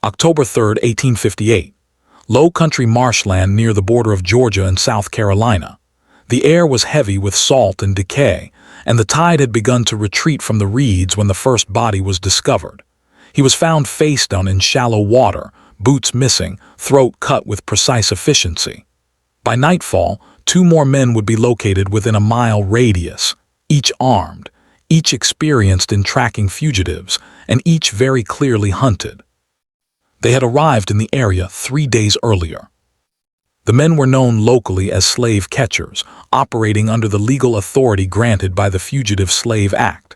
October 3, 1858. Low country marshland near the border of Georgia and South Carolina. The air was heavy with salt and decay, and the tide had begun to retreat from the reeds when the first body was discovered. He was found face down in shallow water, boots missing, throat cut with precise efficiency. By nightfall, 2 more men would be located within a mile radius, each armed, each experienced in tracking fugitives, and each very clearly hunted. They had arrived in the area 3 days earlier. The men were known locally as slave catchers, operating under the legal authority granted by the Fugitive Slave Act.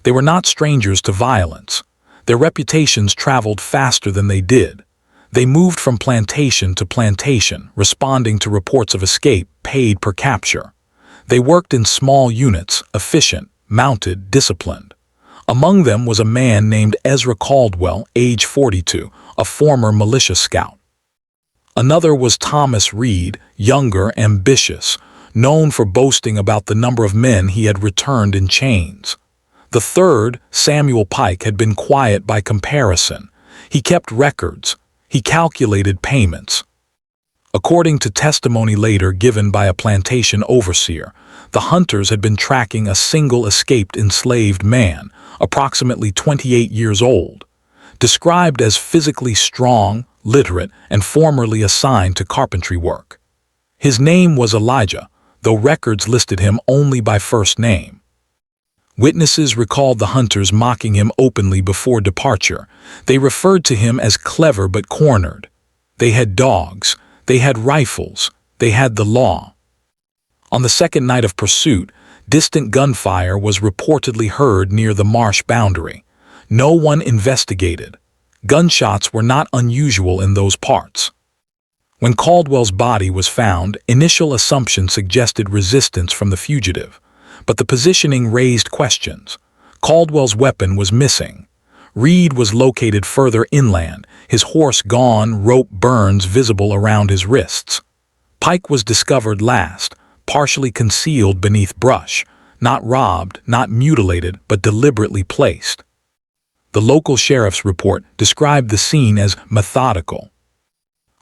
They were not strangers to violence. Their reputations traveled faster than they did. They moved from plantation to plantation, responding to reports of escape paid per capture. They worked in small units, efficient, mounted, disciplined. Among them was a man named Ezra Caldwell, age 42, a former militia scout. Another was Thomas Reed, younger, ambitious, known for boasting about the number of men he had returned in chains. The third, Samuel Pike, had been quiet by comparison. He kept records. He calculated payments. According to testimony later given by a plantation overseer, the hunters had been tracking a single escaped enslaved man, approximately 28 years old. Described as physically strong, literate, and formerly assigned to carpentry work. His name was Elijah, though records listed him only by first name. Witnesses recalled the hunters mocking him openly before departure. They referred to him as clever but cornered. They had dogs, they had rifles, they had the law. On the second night of pursuit, distant gunfire was reportedly heard near the marsh boundary. No one investigated. Gunshots were not unusual in those parts. When Caldwell's body was found, initial assumptions suggested resistance from the fugitive, but the positioning raised questions. Caldwell's weapon was missing. Reed was located further inland, his horse gone, rope burns visible around his wrists. Pike was discovered last, partially concealed beneath brush, not robbed, not mutilated, but deliberately placed. The local sheriff's report described the scene as methodical.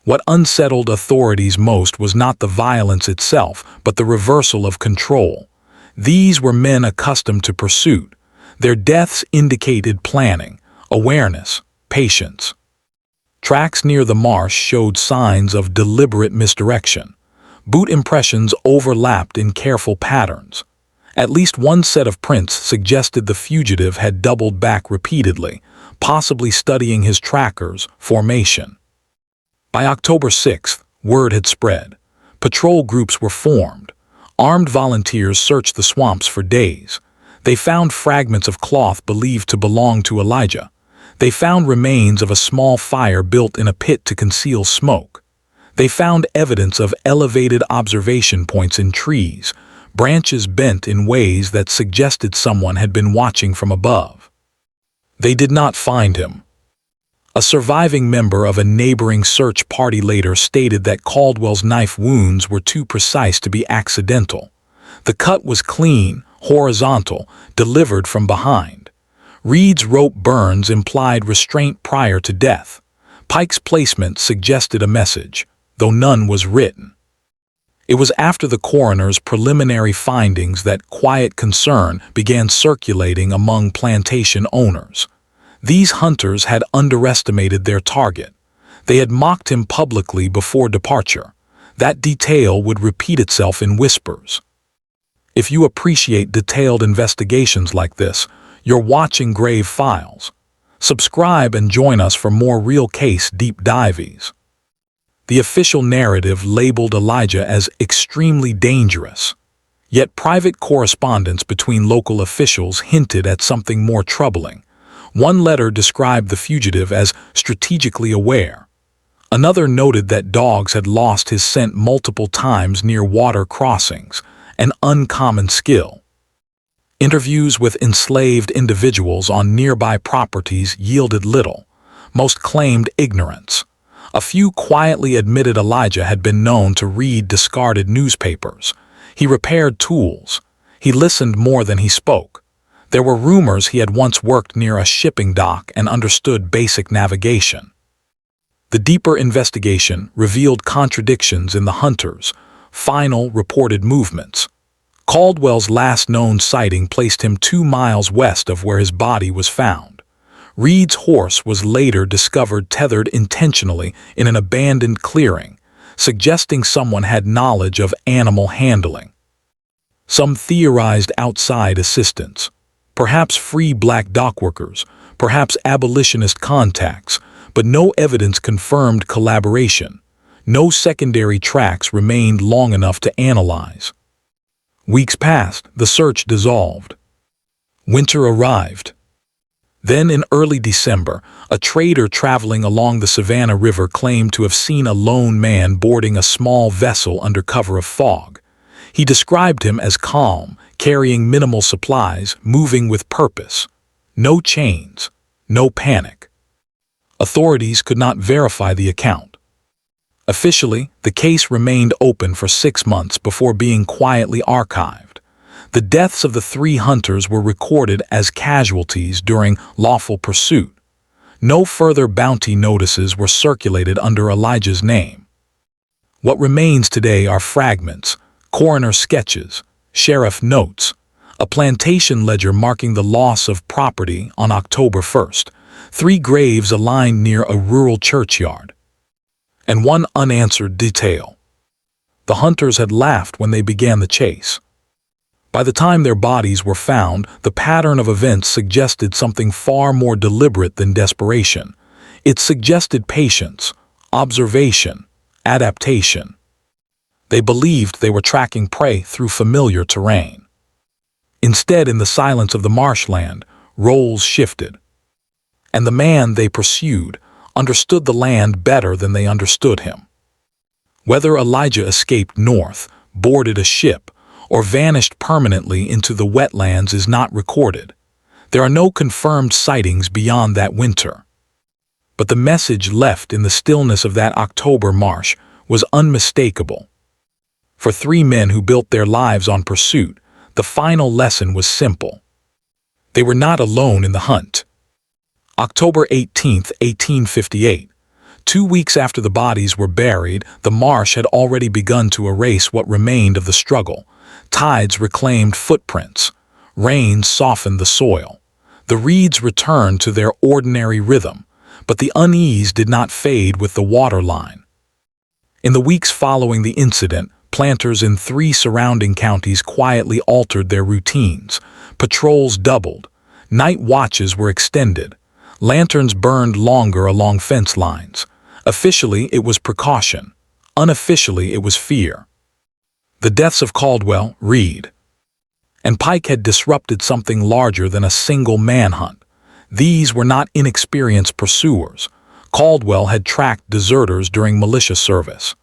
What unsettled authorities most was not the violence itself, but the reversal of control. These were men accustomed to pursuit. Their deaths indicated planning, awareness, patience. Tracks near the marsh showed signs of deliberate misdirection. Boot impressions overlapped in careful patterns. At least one set of prints suggested the fugitive had doubled back repeatedly, possibly studying his tracker's formation. By October 6th, word had spread. Patrol groups were formed. Armed volunteers searched the swamps for days. They found fragments of cloth believed to belong to Elijah. They found remains of a small fire built in a pit to conceal smoke. They found evidence of elevated observation points in trees, branches bent in ways that suggested someone had been watching from above. They did not find him. A surviving member of a neighboring search party later stated that Caldwell's knife wounds were too precise to be accidental. The cut was clean, horizontal, delivered from behind. Reed's rope burns implied restraint prior to death. Pike's placement suggested a message, though none was written. It was after the coroner's preliminary findings that quiet concern began circulating among plantation owners. These hunters had underestimated their target. They had mocked him publicly before departure. That detail would repeat itself in whispers. If you appreciate detailed investigations like this, you're watching Grave Files. Subscribe and join us for more real case deep dives. The official narrative labeled Elijah as extremely dangerous. Yet private correspondence between local officials hinted at something more troubling. One letter described the fugitive as strategically aware. Another noted that dogs had lost his scent multiple times near water crossings, an uncommon skill. Interviews with enslaved individuals on nearby properties yielded little. Most claimed ignorance. A few quietly admitted Elijah had been known to read discarded newspapers. He repaired tools. He listened more than he spoke. There were rumors he had once worked near a shipping dock and understood basic navigation. The deeper investigation revealed contradictions in the hunters' final reported movements. Caldwell's last known sighting placed him 2 miles west of where his body was found. Reed's horse was later discovered tethered intentionally in an abandoned clearing, suggesting someone had knowledge of animal handling. Some theorized outside assistance, perhaps free black dockworkers, perhaps abolitionist contacts, but no evidence confirmed collaboration. No secondary tracks remained long enough to analyze. Weeks passed, the search dissolved. Winter arrived. Then in early December, a trader traveling along the Savannah River claimed to have seen a lone man boarding a small vessel under cover of fog. He described him as calm, carrying minimal supplies, moving with purpose. No chains, no panic. Authorities could not verify the account. Officially, the case remained open for 6 months before being quietly archived. The deaths of the 3 hunters were recorded as casualties during lawful pursuit. No further bounty notices were circulated under Elijah's name. What remains today are fragments, coroner sketches, sheriff notes, a plantation ledger marking the loss of property on October 1st, 3 graves aligned near a rural churchyard, and one unanswered detail. The hunters had laughed when they began the chase. By the time their bodies were found, the pattern of events suggested something far more deliberate than desperation. It suggested patience, observation, adaptation. They believed they were tracking prey through familiar terrain. Instead, in the silence of the marshland, roles shifted. And the man they pursued understood the land better than they understood him. Whether Elijah escaped north, boarded a ship, or vanished permanently into the wetlands is not recorded. There are no confirmed sightings beyond that winter. But the message left in the stillness of that October marsh was unmistakable. For 3 men who built their lives on pursuit, the final lesson was simple. They were not alone in the hunt. October 18, 1858. 2 weeks after the bodies were buried, the marsh had already begun to erase what remained of the struggle. Tides reclaimed footprints. Rains softened the soil. The reeds returned to their ordinary rhythm, but the unease did not fade with the water line. In the weeks following the incident, planters in 3 surrounding counties quietly altered their routines. Patrols doubled. Night watches were extended. Lanterns burned longer along fence lines. Officially, it was precaution. Unofficially, it was fear. The deaths of Caldwell, Reed, and Pike had disrupted something larger than a single manhunt. These were not inexperienced pursuers. Caldwell had tracked deserters during militia service.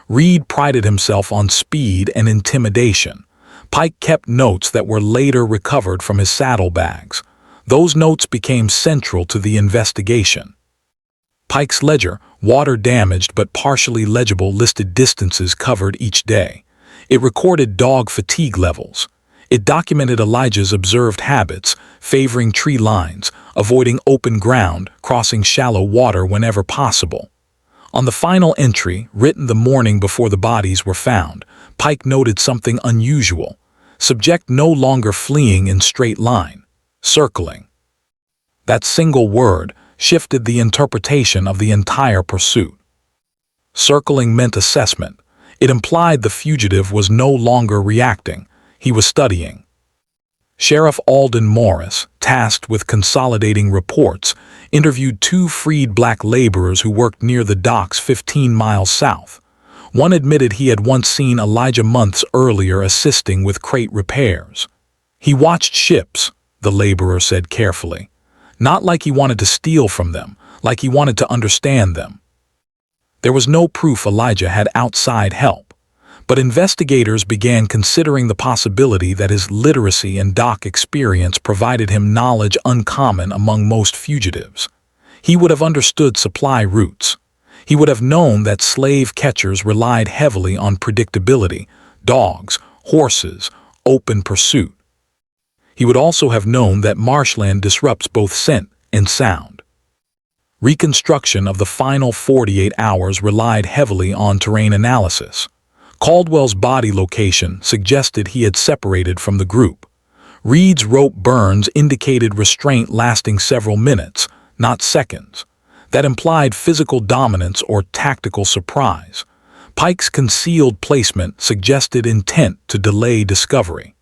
Reed prided himself on speed and intimidation. Pike kept notes that were later recovered from his saddlebags. Those notes became central to the investigation. Pike's ledger, water-damaged but partially legible, listed distances covered each day. It recorded dog fatigue levels. It documented Elijah's observed habits, favoring tree lines, avoiding open ground, crossing shallow water whenever possible. On the final entry, written the morning before the bodies were found, Pike noted something unusual. Subject no longer fleeing in straight line, circling. That single word shifted the interpretation of the entire pursuit. Circling meant assessment. It implied the fugitive was no longer reacting, he was studying. Sheriff Alden Morris, tasked with consolidating reports, interviewed 2 freed black laborers who worked near the docks 15 miles south. One admitted he had once seen Elijah months earlier assisting with crate repairs. He watched ships, the laborer said carefully. Not like he wanted to steal from them, like he wanted to understand them. There was no proof Elijah had outside help, but investigators began considering the possibility that his literacy and dock experience provided him knowledge uncommon among most fugitives. He would have understood supply routes. He would have known that slave catchers relied heavily on predictability, dogs, horses, open pursuit. He would also have known that marshland disrupts both scent and sound. Reconstruction of the final 48 hours relied heavily on terrain analysis. Caldwell's body location suggested he had separated from the group. Reed's rope burns indicated restraint lasting several minutes, not seconds. That implied physical dominance or tactical surprise. Pike's concealed placement suggested intent to delay discovery.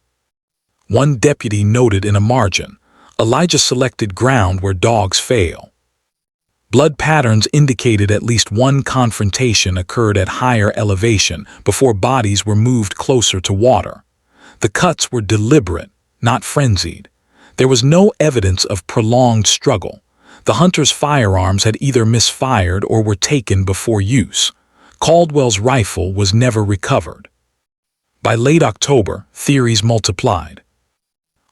One deputy noted in a margin, Elijah selected ground where dogs fail. Blood patterns indicated at least one confrontation occurred at higher elevation before bodies were moved closer to water. The cuts were deliberate, not frenzied. There was no evidence of prolonged struggle. The hunter's firearms had either misfired or were taken before use. Caldwell's rifle was never recovered. By late October, theories multiplied.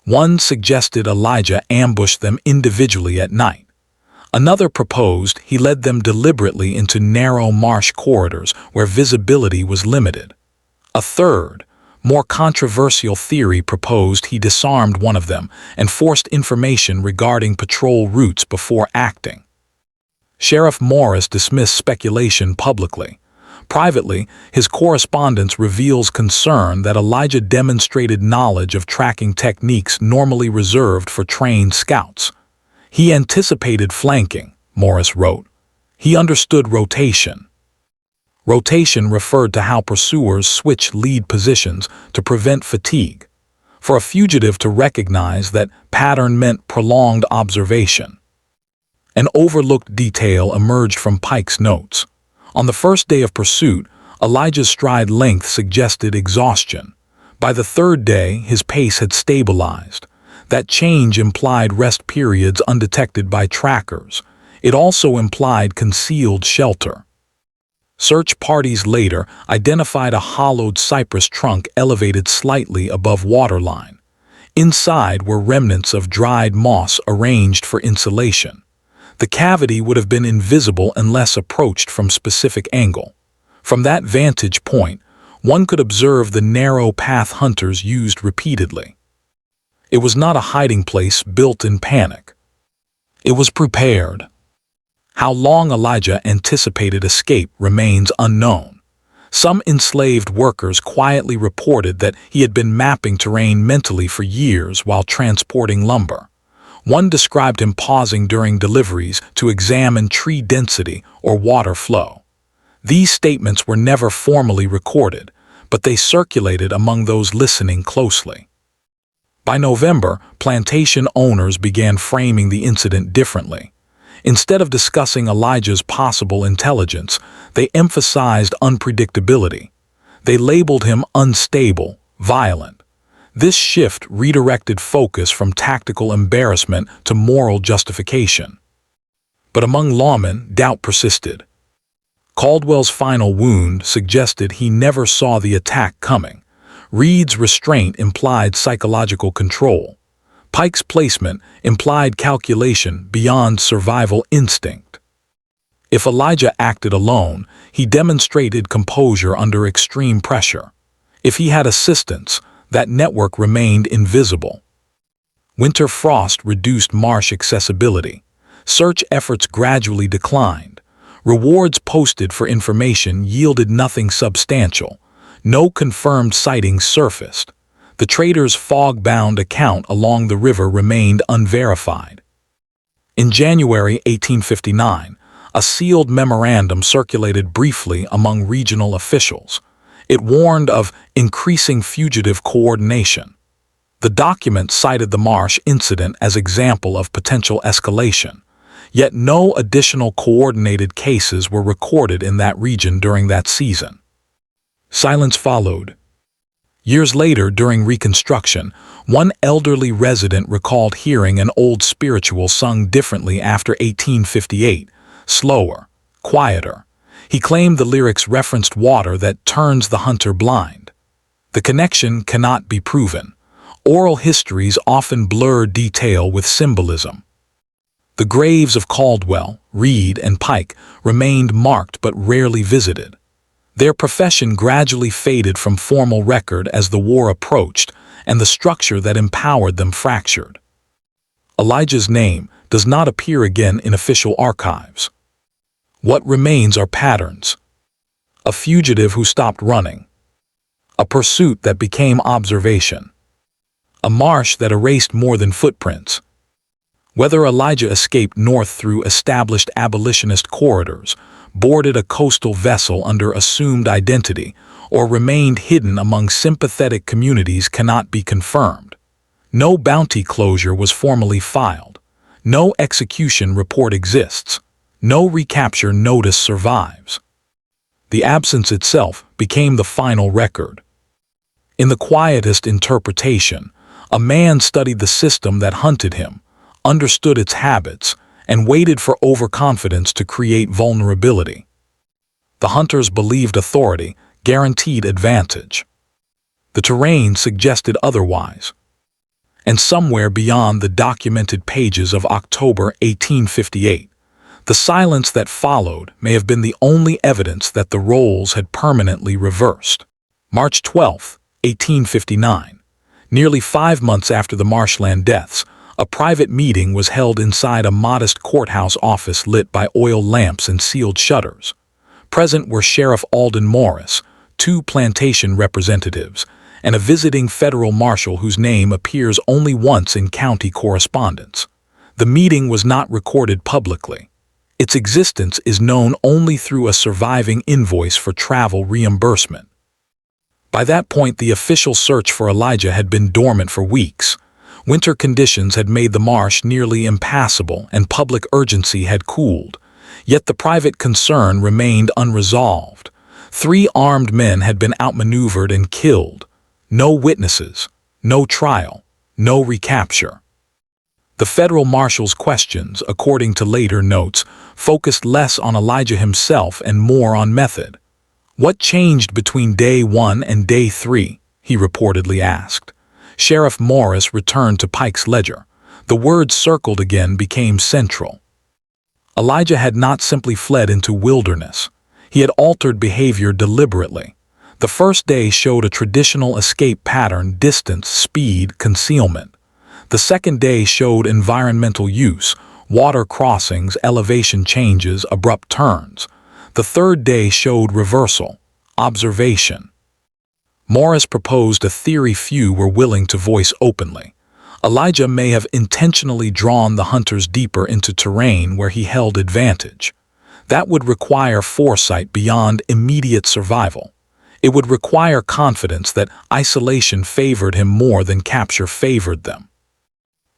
One suggested Elijah ambushed them individually at night. Another proposed he led them deliberately into narrow marsh corridors where visibility was limited. A third, more controversial theory proposed he disarmed one of them and forced information regarding patrol routes before acting. Sheriff Morris dismissed speculation publicly. Privately, his correspondence reveals concern that Elijah demonstrated knowledge of tracking techniques normally reserved for trained scouts. He anticipated flanking, Morris wrote. He understood rotation. Rotation referred to how pursuers switch lead positions to prevent fatigue. For a fugitive to recognize that pattern meant prolonged observation. An overlooked detail emerged from Pike's notes. On the first day of pursuit, Elijah's stride length suggested exhaustion. By the third day, his pace had stabilized. That change implied rest periods undetected by trackers. It also implied concealed shelter. Search parties later identified a hollowed cypress trunk elevated slightly above waterline. Inside were remnants of dried moss arranged for insulation. The cavity would have been invisible unless approached from specific angle. From that vantage point, one could observe the narrow path hunters used repeatedly. It was not a hiding place built in panic. It was prepared. How long Elijah anticipated escape remains unknown. Some enslaved workers quietly reported that he had been mapping terrain mentally for years while transporting lumber. One described him pausing during deliveries to examine tree density or water flow. These statements were never formally recorded, but they circulated among those listening closely. By November, plantation owners began framing the incident differently. Instead of discussing Elijah's possible intelligence, they emphasized unpredictability. They labeled him unstable, violent. This shift redirected focus from tactical embarrassment to moral justification. But among lawmen, doubt persisted. Caldwell's final wound suggested he never saw the attack coming. Reed's restraint implied psychological control. Pike's placement implied calculation beyond survival instinct. If Elijah acted alone, he demonstrated composure under extreme pressure. If he had assistance, that network remained invisible. Winter frost reduced marsh accessibility. Search efforts gradually declined. Rewards posted for information yielded nothing substantial. No confirmed sightings surfaced. The trader's fog-bound account along the river remained unverified. In January 1859, a sealed memorandum circulated briefly among regional officials. It warned of increasing fugitive coordination. The document cited the Marsh incident as example of potential escalation, yet no additional coordinated cases were recorded in that region during that season. Silence followed. Years later, during Reconstruction, one elderly resident recalled hearing an old spiritual sung differently after 1858, slower, quieter. He claimed the lyrics referenced water that turns the hunter blind. The connection cannot be proven. Oral histories often blur detail with symbolism. The graves of Caldwell, Reed, and Pike remained marked but rarely visited. Their profession gradually faded from formal record as the war approached, and the structure that empowered them fractured. Elijah's name, does not appear again in official archives. What remains are patterns. A fugitive who stopped running. A pursuit that became observation. A marsh that erased more than footprints. Whether Elijah escaped north through established abolitionist corridors, boarded a coastal vessel under assumed identity, or remained hidden among sympathetic communities cannot be confirmed. No bounty closure was formally filed. No execution report exists. No recapture notice survives. The absence itself became the final record. In the quietest interpretation, a man studied the system that hunted him, understood its habits, and waited for overconfidence to create vulnerability. The hunters believed authority guaranteed advantage. The terrain suggested otherwise. And somewhere beyond the documented pages of October 1858, the silence that followed may have been the only evidence that the roles had permanently reversed. March 12, 1859. Nearly 5 months after the marshland deaths, a private meeting was held inside a modest courthouse office lit by oil lamps and sealed shutters. Present were Sheriff Alden Morris, 2 plantation representatives, and a visiting federal marshal whose name appears only once in county correspondence. The meeting was not recorded publicly. Its existence is known only through a surviving invoice for travel reimbursement. By that point, the official search for Elijah had been dormant for weeks. Winter conditions had made the marsh nearly impassable, and public urgency had cooled. Yet the private concern remained unresolved. 3 armed men had been outmaneuvered and killed. No witnesses, no trial, no recapture. The federal marshal's questions, according to later notes, focused less on Elijah himself and more on method. "What changed between day 1 and day 3?" he reportedly asked. Sheriff Morris returned to Pike's ledger. The word circled again became central. Elijah had not simply fled into wilderness. He had altered behavior deliberately. The first day showed a traditional escape pattern: distance, speed, concealment. The second day showed environmental use: water crossings, elevation changes, abrupt turns. The third day showed reversal: observation. Morris proposed a theory few were willing to voice openly. Elijah may have intentionally drawn the hunters deeper into terrain where he held advantage. That would require foresight beyond immediate survival. It would require confidence that isolation favored him more than capture favored them.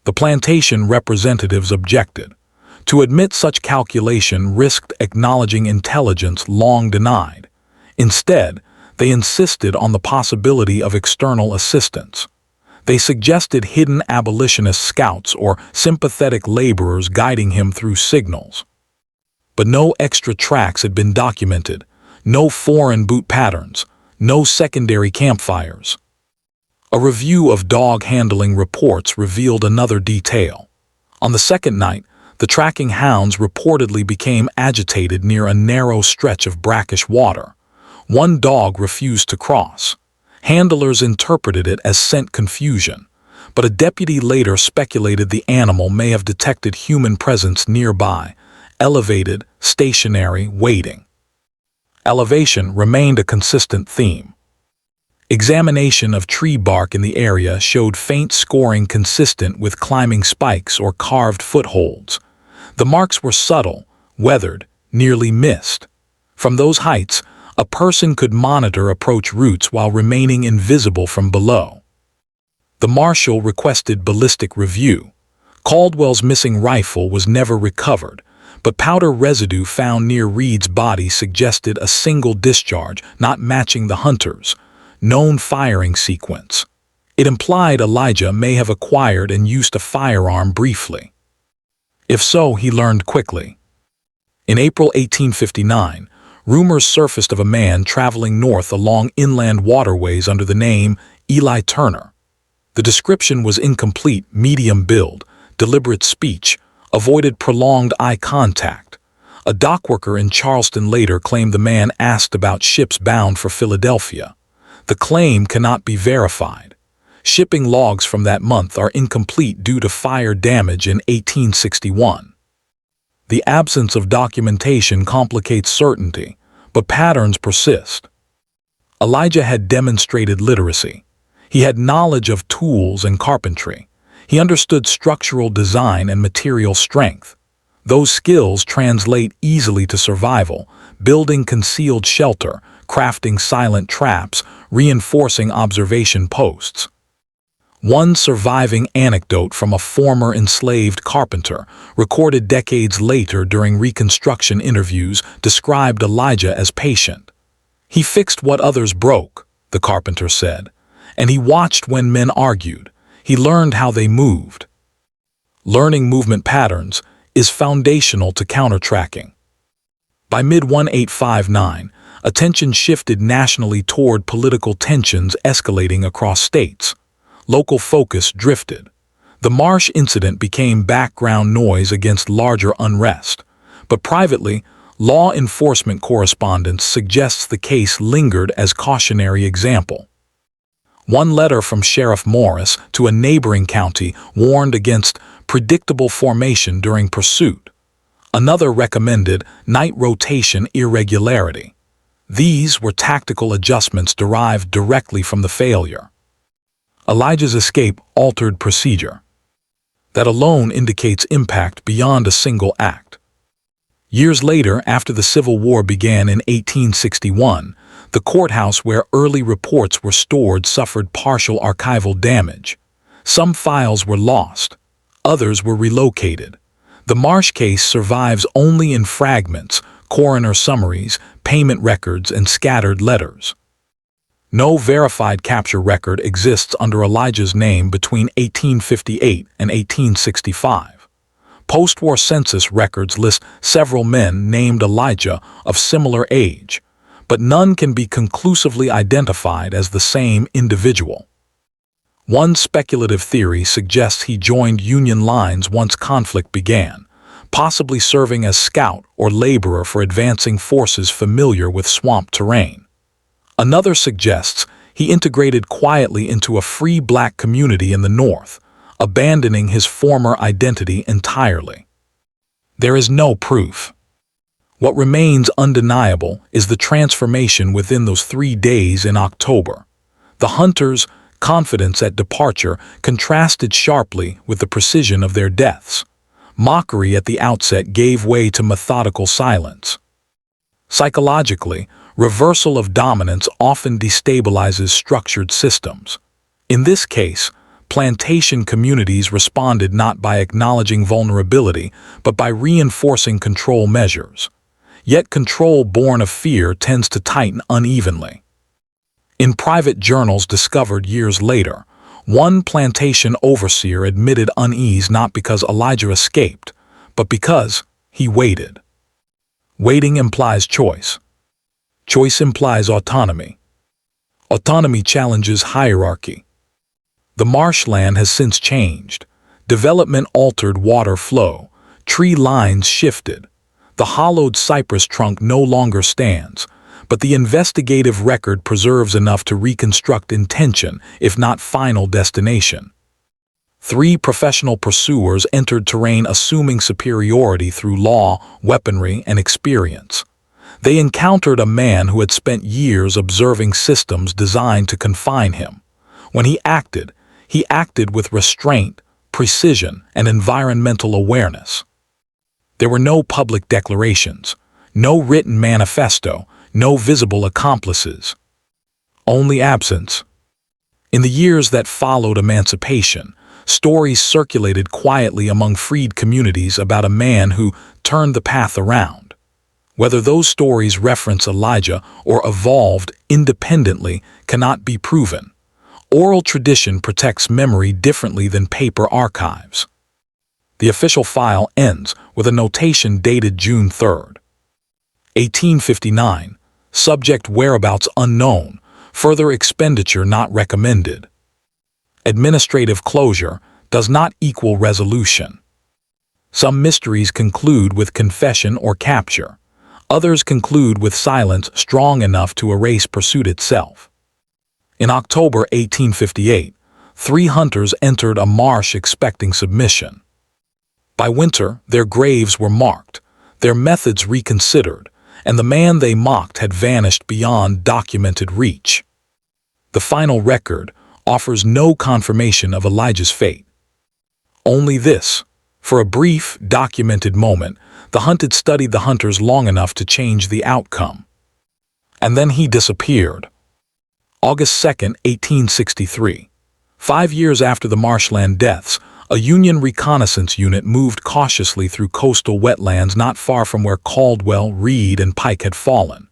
The plantation representatives objected. To admit such calculation risked acknowledging intelligence long denied. Instead, they insisted on the possibility of external assistance. They suggested hidden abolitionist scouts or sympathetic laborers guiding him through signals. But no extra tracks had been documented, no foreign boot patterns, no secondary campfires. A review of dog handling reports revealed another detail. On the second night, the tracking hounds reportedly became agitated near a narrow stretch of brackish water. One dog refused to cross. Handlers interpreted it as scent confusion, but a deputy later speculated the animal may have detected human presence nearby, elevated, stationary, waiting. Elevation remained a consistent theme. Examination of tree bark in the area showed faint scoring consistent with climbing spikes or carved footholds. The marks were subtle, weathered, nearly missed. From those heights, a person could monitor approach routes while remaining invisible from below. The marshal requested ballistic review. Caldwell's missing rifle was never recovered, but powder residue found near Reed's body suggested a single discharge, not matching the hunter's known firing sequence. It implied Elijah may have acquired and used a firearm briefly. If so, he learned quickly. In April 1859, rumors surfaced of a man traveling north along inland waterways under the name Eli Turner. The description was incomplete: medium build, deliberate speech, avoided prolonged eye contact. A dockworker in Charleston later claimed the man asked about ships bound for Philadelphia. The claim cannot be verified. Shipping logs from that month are incomplete due to fire damage in 1861. The absence of documentation complicates certainty, but patterns persist. Elijah had demonstrated literacy. He had knowledge of tools and carpentry. He understood structural design and material strength. Those skills translate easily to survival, building concealed shelter, crafting silent traps, reinforcing observation posts. One surviving anecdote from a former enslaved carpenter, recorded decades later during Reconstruction interviews, described Elijah as patient. "He fixed what others broke," the carpenter said, "and he watched when men argued. He learned how they moved." Learning movement patterns is foundational to counter-tracking. By mid-1859, attention shifted nationally toward political tensions escalating across states. Local focus drifted. The Marsh incident became background noise against larger unrest, but privately, law enforcement correspondence suggests the case lingered as cautionary example. One letter from Sheriff Morris to a neighboring county warned against predictable formation during pursuit. Another recommended night rotation irregularity. These were tactical adjustments derived directly from the failure. Elijah's escape altered procedure. That alone indicates impact beyond a single act. Years later, after the Civil War began in 1861, the courthouse where early reports were stored suffered partial archival damage. Some files were lost. Others were relocated. The Marsh case survives only in fragments, coroner summaries, payment records, and scattered letters. No verified capture record exists under Elijah's name between 1858 and 1865. Post-war census records list several men named Elijah of similar age, but none can be conclusively identified as the same individual. One speculative theory suggests he joined Union lines once conflict began, possibly serving as scout or laborer for advancing forces familiar with swamp terrain. Another suggests he integrated quietly into a free black community in the North, abandoning his former identity entirely. There is no proof. What remains undeniable is the transformation within those 3 days in October. The hunters' confidence at departure contrasted sharply with the precision of their deaths. Mockery at the outset gave way to methodical silence. Psychologically, reversal of dominance often destabilizes structured systems. In this case, plantation communities responded not by acknowledging vulnerability, but by reinforcing control measures. Yet control born of fear tends to tighten unevenly. In private journals discovered years later, one plantation overseer admitted unease not because Elijah escaped, but because he waited. Waiting implies choice. Choice implies autonomy. Autonomy challenges hierarchy. The marshland has since changed. Development altered water flow. Tree lines shifted. The hollowed cypress trunk no longer stands, but the investigative record preserves enough to reconstruct intention, if not final destination. 3 professional pursuers entered terrain assuming superiority through law, weaponry, and experience. They encountered a man who had spent years observing systems designed to confine him. When he acted with restraint, precision, and environmental awareness. There were no public declarations, no written manifesto, no visible accomplices. Only absence. In the years that followed emancipation, stories circulated quietly among freed communities about a man who turned the path around. Whether those stories reference Elijah or evolved independently cannot be proven. Oral tradition protects memory differently than paper archives. The official file ends with a notation dated June 3rd. 1859, subject whereabouts unknown, further expenditure not recommended. Administrative closure does not equal resolution. Some mysteries conclude with confession or capture. Others conclude with silence strong enough to erase pursuit itself. In October 1858, 3 hunters entered a marsh expecting submission. By winter, their graves were marked, their methods reconsidered, and the man they mocked had vanished beyond documented reach. The final record offers no confirmation of Elijah's fate. Only this: for a brief, documented moment, the hunted studied the hunters long enough to change the outcome. And then he disappeared. August 2, 1863. 5 years after the marshland deaths, a Union reconnaissance unit moved cautiously through coastal wetlands not far from where Caldwell, Reed, and Pike had fallen.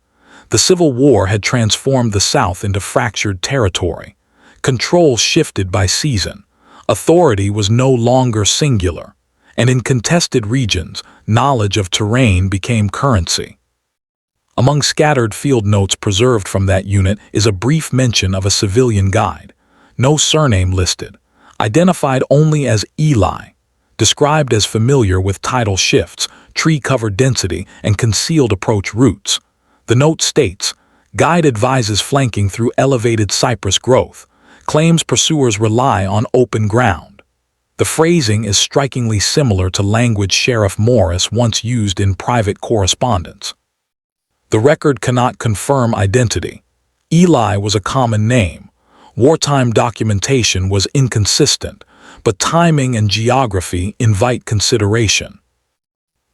The Civil War had transformed the South into fractured territory. Control shifted by season. Authority was no longer singular, and in contested regions, knowledge of terrain became currency. Among scattered field notes preserved from that unit is a brief mention of a civilian guide. No surname listed, identified only as Eli, described as familiar with tidal shifts, tree-cover density, and concealed approach routes. The note states, "Guide advises flanking through elevated cypress growth, claims pursuers rely on open ground." The phrasing is strikingly similar to language Sheriff Morris once used in private correspondence. The record cannot confirm identity. Eli was a common name. Wartime documentation was inconsistent, but timing and geography invite consideration.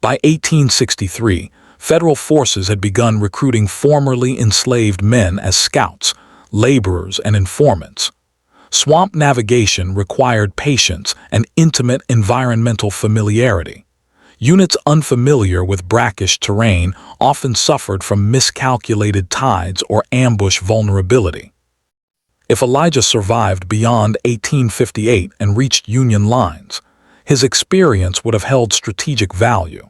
By 1863, federal forces had begun recruiting formerly enslaved men as scouts, laborers, and informants. Swamp navigation required patience and intimate environmental familiarity. Units unfamiliar with brackish terrain often suffered from miscalculated tides or ambush vulnerability. If Elijah survived beyond 1858 and reached Union lines, his experience would have held strategic value.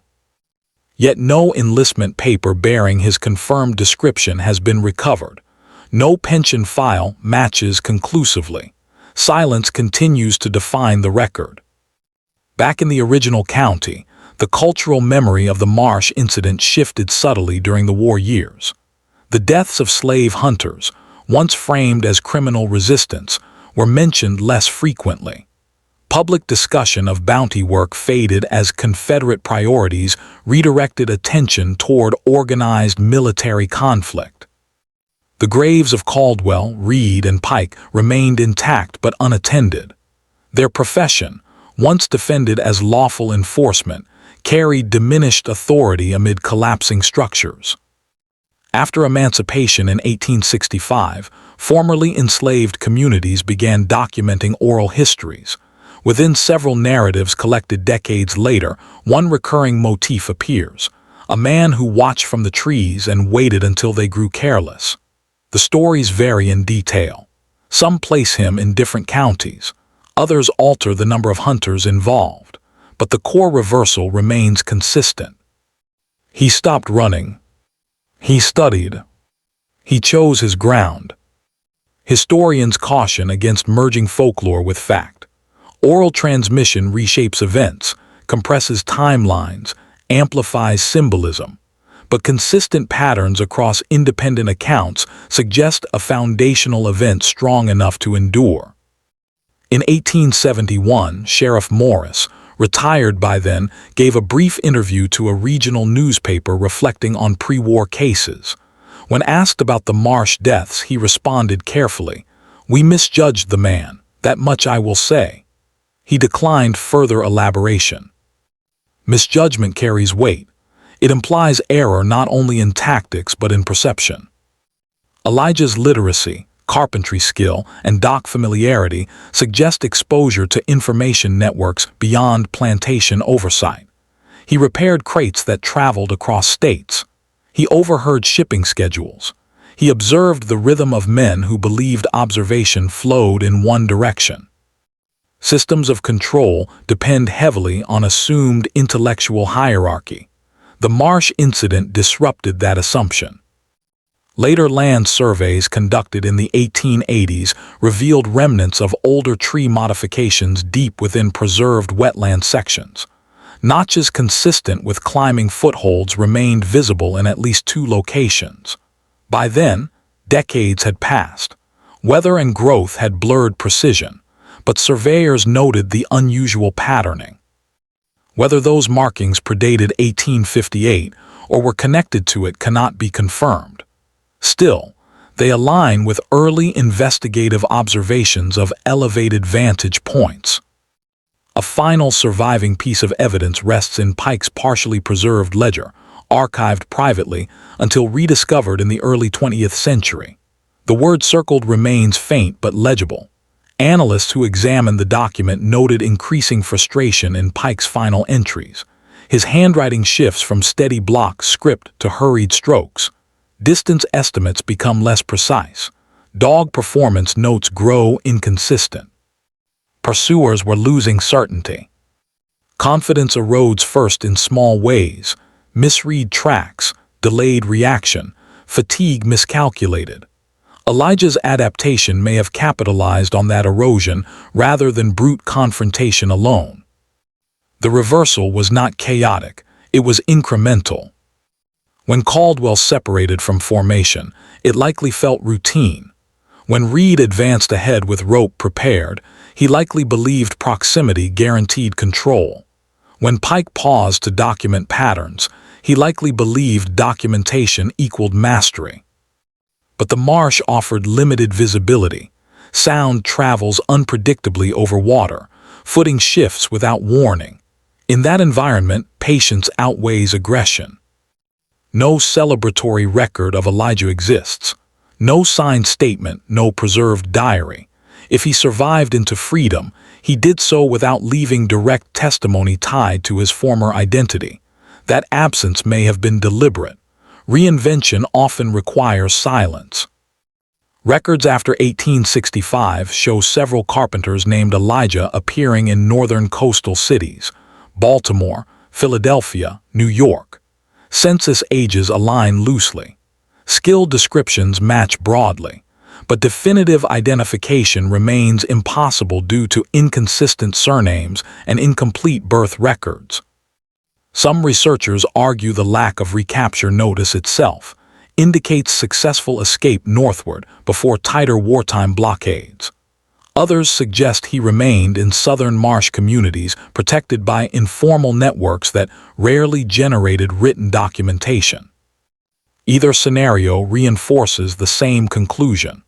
Yet no enlistment paper bearing his confirmed description has been recovered. No pension file matches conclusively. Silence continues to define the record. Back in the original county, the cultural memory of the Marsh incident shifted subtly during the war years. The deaths of slave hunters, once framed as criminal resistance, were mentioned less frequently. Public discussion of bounty work faded as Confederate priorities redirected attention toward organized military conflict. The graves of Caldwell, Reed, and Pike remained intact but unattended. Their profession, once defended as lawful enforcement, carried diminished authority amid collapsing structures. After emancipation in 1865, formerly enslaved communities began documenting oral histories. Within several narratives collected decades later, one recurring motif appears: a man who watched from the trees and waited until they grew careless. The stories vary in detail. Some place him in different counties. Others alter the number of hunters involved. But the core reversal remains consistent. He stopped running. He studied. He chose his ground. Historians caution against merging folklore with fact. Oral transmission reshapes events, compresses timelines, amplifies symbolism. But consistent patterns across independent accounts suggest a foundational event strong enough to endure. In 1871, Sheriff Morris, retired by then, gave a brief interview to a regional newspaper reflecting on pre-war cases. When asked about the Marsh deaths, he responded carefully, "We misjudged the man, that much I will say." He declined further elaboration. Misjudgment carries weight. It implies error not only in tactics but in perception. Elijah's literacy, carpentry skill, and dock familiarity suggest exposure to information networks beyond plantation oversight. He repaired crates that traveled across states. He overheard shipping schedules. He observed the rhythm of men who believed observation flowed in one direction. Systems of control depend heavily on assumed intellectual hierarchy. The Marsh incident disrupted that assumption. Later land surveys conducted in the 1880s revealed remnants of older tree modifications deep within preserved wetland sections. Notches consistent with climbing footholds remained visible in at least 2 locations. By then, decades had passed. Weather and growth had blurred precision, but surveyors noted the unusual patterning. Whether those markings predated 1858 or were connected to it cannot be confirmed. Still, they align with early investigative observations of elevated vantage points. A final surviving piece of evidence rests in Pike's partially preserved ledger, archived privately until rediscovered in the early 20th century. The word circled remains faint but legible. Analysts who examined the document noted increasing frustration in Pike's final entries. His handwriting shifts from steady block script to hurried strokes. Distance estimates become less precise. Dog performance notes grow inconsistent. Pursuers were losing certainty. Confidence erodes first in small ways. Misread tracks, delayed reaction, fatigue miscalculated. Elijah's adaptation may have capitalized on that erosion rather than brute confrontation alone. The reversal was not chaotic, it was incremental. When Caldwell separated from formation, it likely felt routine. When Reed advanced ahead with rope prepared, he likely believed proximity guaranteed control. When Pike paused to document patterns, he likely believed documentation equaled mastery. But the marsh offered limited visibility. Sound travels unpredictably over water, footing shifts without warning. In that environment, patience outweighs aggression. No celebratory record of Elijah exists. No signed statement, no preserved diary. If he survived into freedom, he did so without leaving direct testimony tied to his former identity. That absence may have been deliberate. Reinvention often requires silence. Records after 1865 show several carpenters named Elijah appearing in northern coastal cities: Baltimore, Philadelphia, New York. Census ages align loosely. Skilled descriptions match broadly, but definitive identification remains impossible due to inconsistent surnames and incomplete birth records. Some researchers argue the lack of recapture notice itself indicates successful escape northward before tighter wartime blockades. Others suggest he remained in southern marsh communities protected by informal networks that rarely generated written documentation. Either scenario reinforces the same conclusion.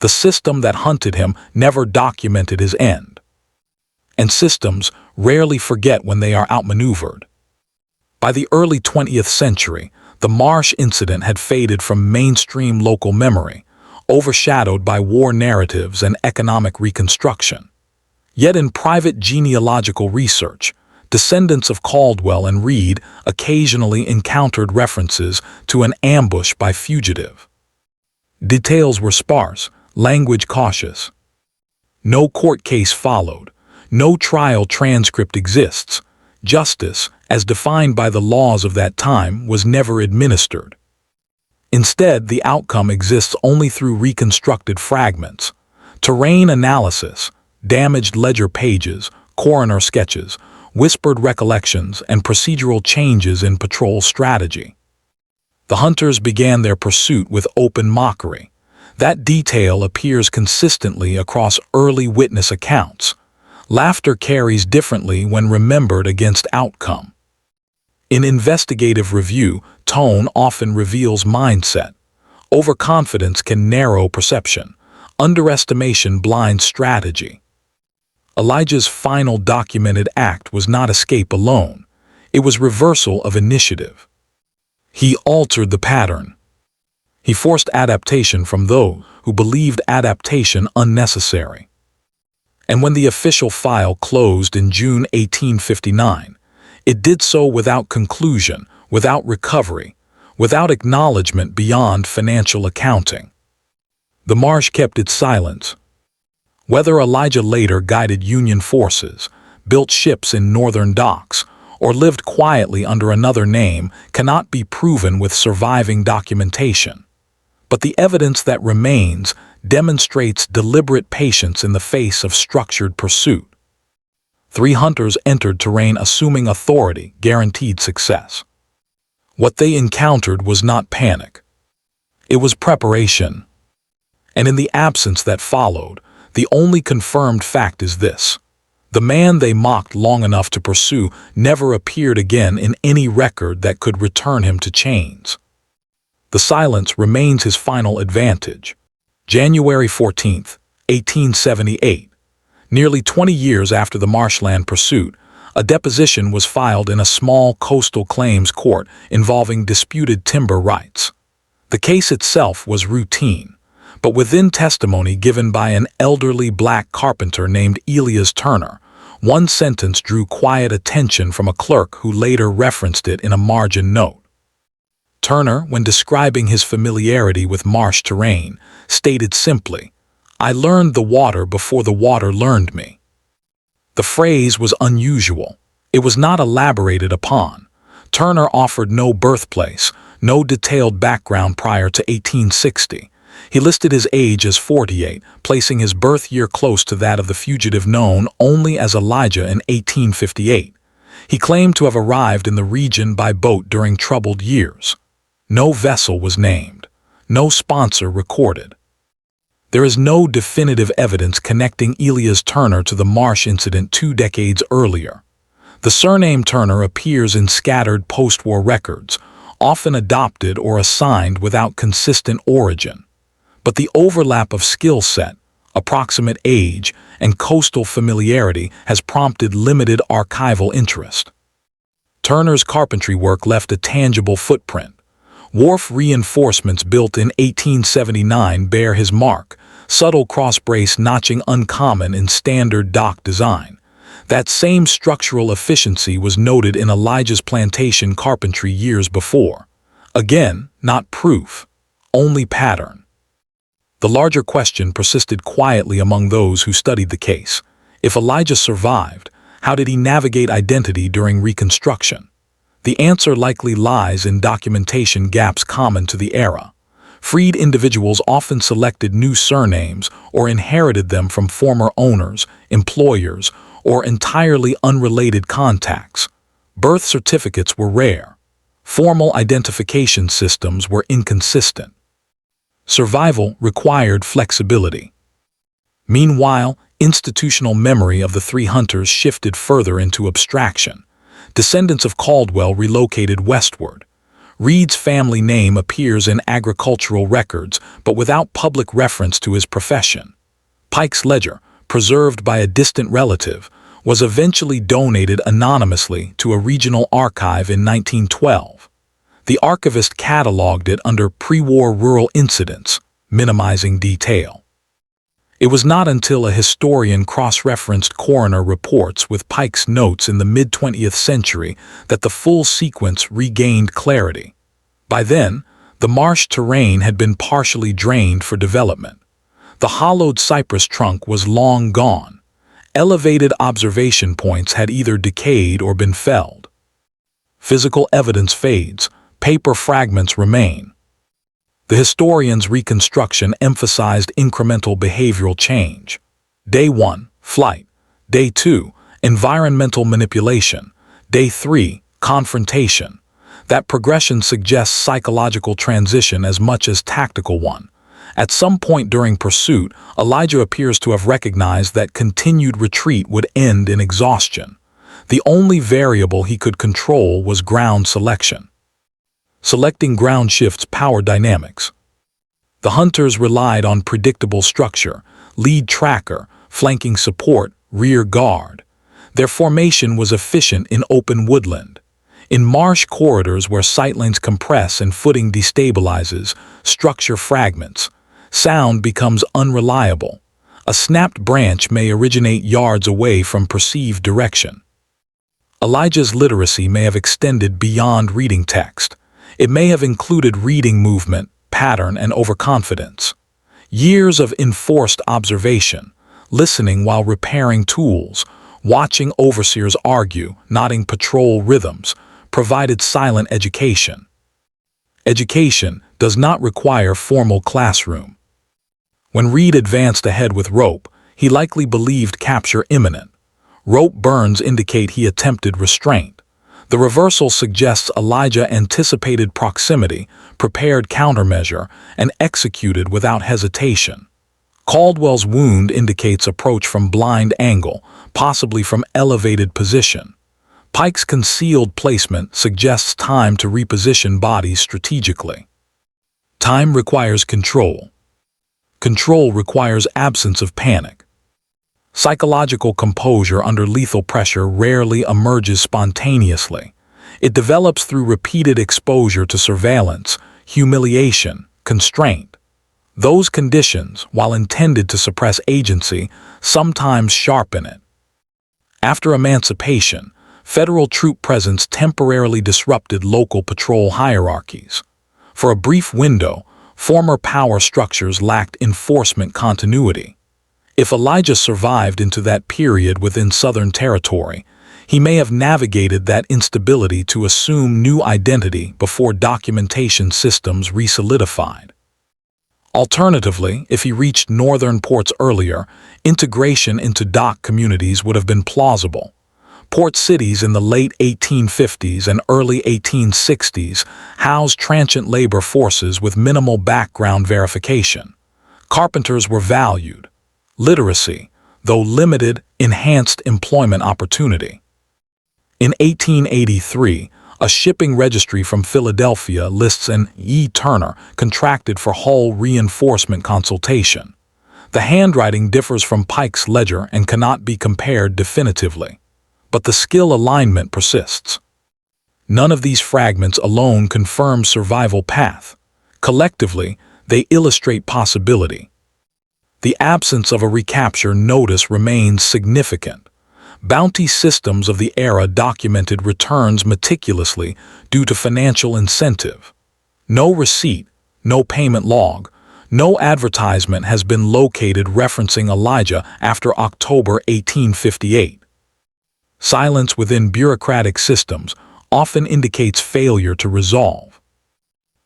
The system that hunted him never documented his end. And systems rarely forget when they are outmaneuvered. By the early 20th century, the Marsh incident had faded from mainstream local memory, overshadowed by war narratives and economic reconstruction. Yet in private genealogical research, descendants of Caldwell and Reed occasionally encountered references to an ambush by fugitive. Details were sparse, language cautious. No court case followed, no trial transcript exists. Justice, as defined by the laws of that time, was never administered. Instead, the outcome exists only through reconstructed fragments, terrain analysis, damaged ledger pages, coroner sketches, whispered recollections, and procedural changes in patrol strategy. The hunters began their pursuit with open mockery. That detail appears consistently across early witness accounts. Laughter carries differently when remembered against outcome. In investigative review, tone often reveals mindset. Overconfidence can narrow perception. Underestimation blinds strategy. Elijah's final documented act was not escape alone. It was reversal of initiative. He altered the pattern. He forced adaptation from those who believed adaptation unnecessary. And when the official file closed in June 1859, it did so without conclusion, without recovery, without acknowledgement beyond financial accounting. The Marsh kept its silence. Whether Elijah later guided Union forces, built ships in northern docks, or lived quietly under another name cannot be proven with surviving documentation. But the evidence that remains demonstrates deliberate patience in the face of structured pursuit. 3 hunters entered terrain assuming authority guaranteed success. What they encountered was not panic. It was preparation. And in the absence that followed, The only confirmed fact is this: the man they mocked long enough to pursue never appeared again in any record that could return him to chains. The silence remains his final advantage. January 14, 1878. Nearly 20 years after the marshland pursuit, a deposition was filed in a small coastal claims court involving disputed timber rights. The case itself was routine, but within testimony given by an elderly black carpenter named Elias Turner, one sentence drew quiet attention from a clerk who later referenced it in a margin note. Turner, when describing his familiarity with marsh terrain, stated simply, "I learned the water before the water learned me." The phrase was unusual. It was not elaborated upon. Turner offered no birthplace, no detailed background prior to 1860. He listed his age as 48, placing his birth year close to that of the fugitive known only as Elijah in 1858. He claimed to have arrived in the region by boat during troubled years. No vessel was named. No sponsor recorded. There is no definitive evidence connecting Elias Turner to the Marsh incident 2 decades earlier. The surname Turner appears in scattered post-war records, often adopted or assigned without consistent origin. But the overlap of skill set, approximate age, and coastal familiarity has prompted limited archival interest. Turner's carpentry work left a tangible footprint. Wharf reinforcements built in 1879 bear his mark, subtle cross-brace notching uncommon in standard dock design. That same structural efficiency was noted in Elijah's plantation carpentry years before. Again, not proof, only pattern. The larger question persisted quietly among those who studied the case. If Elijah survived, how did he navigate identity during Reconstruction? The answer likely lies in documentation gaps common to the era. Freed individuals often selected new surnames or inherited them from former owners, employers, or entirely unrelated contacts. Birth certificates were rare. Formal identification systems were inconsistent. Survival required flexibility. Meanwhile, institutional memory of the three hunters shifted further into abstraction. Descendants of Caldwell relocated westward. Reed's family name appears in agricultural records, but without public reference to his profession. Pike's ledger, preserved by a distant relative, was eventually donated anonymously to a regional archive in 1912. The archivist cataloged it under pre-war rural incidents, minimizing detail. It was not until a historian cross-referenced coroner reports with Pike's notes in the mid-20th century that the full sequence regained clarity. By then, the marsh terrain had been partially drained for development. The hollowed cypress trunk was long gone. Elevated observation points had either decayed or been felled. Physical evidence fades, paper fragments remain. The historian's reconstruction emphasized incremental behavioral change. Day 1, flight. Day 2, environmental manipulation. Day 3, confrontation. That progression suggests psychological transition as much as tactical one. At some point during pursuit, Elijah appears to have recognized that continued retreat would end in exhaustion. The only variable he could control was ground selection. Selecting ground shifts power dynamics. The hunters relied on predictable structure, lead tracker, flanking support, rear guard. Their formation was efficient in open woodland. In marsh corridors where sightlines compress and footing destabilizes, structure fragments. Sound becomes unreliable. A snapped branch may originate yards away from perceived direction. Elijah's literacy may have extended beyond reading text. It may have included reading movement, pattern, and overconfidence. Years of enforced observation, listening while repairing tools, watching overseers argue, nodding patrol rhythms, provided silent education. Education does not require formal classroom. When Reed advanced ahead with rope, he likely believed capture imminent. Rope burns indicate he attempted restraint. The reversal suggests Elijah anticipated proximity, prepared countermeasure, and executed without hesitation. Caldwell's wound indicates approach from blind angle, possibly from elevated position. Pike's concealed placement suggests time to reposition bodies strategically. Time requires control. Control requires absence of panic. Psychological composure under lethal pressure rarely emerges spontaneously. It develops through repeated exposure to surveillance, humiliation, constraint. Those conditions, while intended to suppress agency, sometimes sharpen it. After emancipation, federal troop presence temporarily disrupted local patrol hierarchies. For a brief window, former power structures lacked enforcement continuity. If Elijah survived into that period within Southern Territory, he may have navigated that instability to assume new identity before documentation systems re-solidified. Alternatively, if he reached northern ports earlier, integration into dock communities would have been plausible. Port cities in the late 1850s and early 1860s housed transient labor forces with minimal background verification. Carpenters were valued. Literacy, though limited, enhanced employment opportunity. In 1883, a shipping registry from Philadelphia lists an E. Turner contracted for hull reinforcement consultation. The handwriting differs from Pike's ledger and cannot be compared definitively, but the skill alignment persists. None of these fragments alone confirm survival path. Collectively, they illustrate possibility. The absence of a recapture notice remains significant. Bounty systems of the era documented returns meticulously due to financial incentive. No receipt, no payment log, no advertisement has been located referencing Elijah after October 1858. Silence within bureaucratic systems often indicates failure to resolve.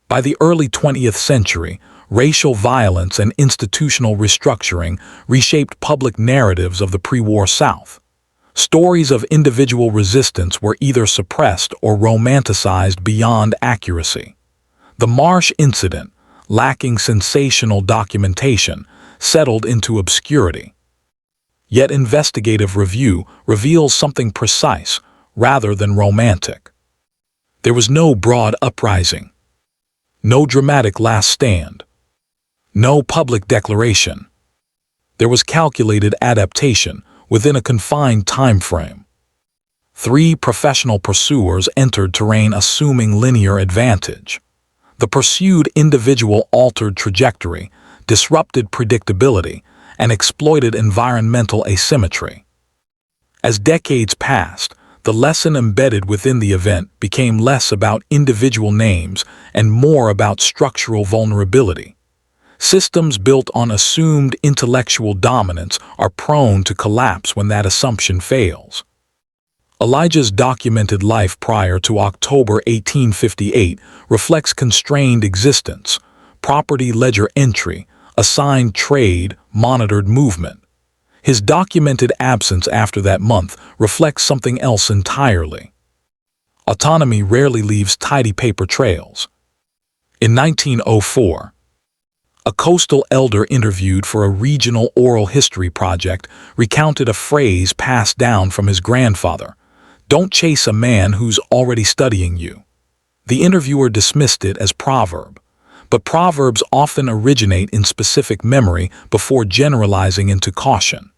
By the early 20th century, racial violence and institutional restructuring reshaped public narratives of the pre-war South. Stories of individual resistance were either suppressed or romanticized beyond accuracy. The Marsh incident, lacking sensational documentation, settled into obscurity. Yet investigative review reveals something precise rather than romantic. There was no broad uprising, no dramatic last stand, no public declaration. There was calculated adaptation within a confined time frame. 3 professional pursuers entered terrain assuming linear advantage. The pursued individual altered trajectory, disrupted predictability, and exploited environmental asymmetry. As decades passed, the lesson embedded within the event became less about individual names and more about structural vulnerability. Systems built on assumed intellectual dominance are prone to collapse when that assumption fails. Elijah's documented life prior to October 1858 reflects constrained existence, property ledger entry, assigned trade, monitored movement. His documented absence after that month reflects something else entirely. Autonomy rarely leaves tidy paper trails. In 1904, a coastal elder interviewed for a regional oral history project recounted a phrase passed down from his grandfather: "Don't chase a man who's already studying you." The interviewer dismissed it as proverb, but proverbs often originate in specific memory before generalizing into caution.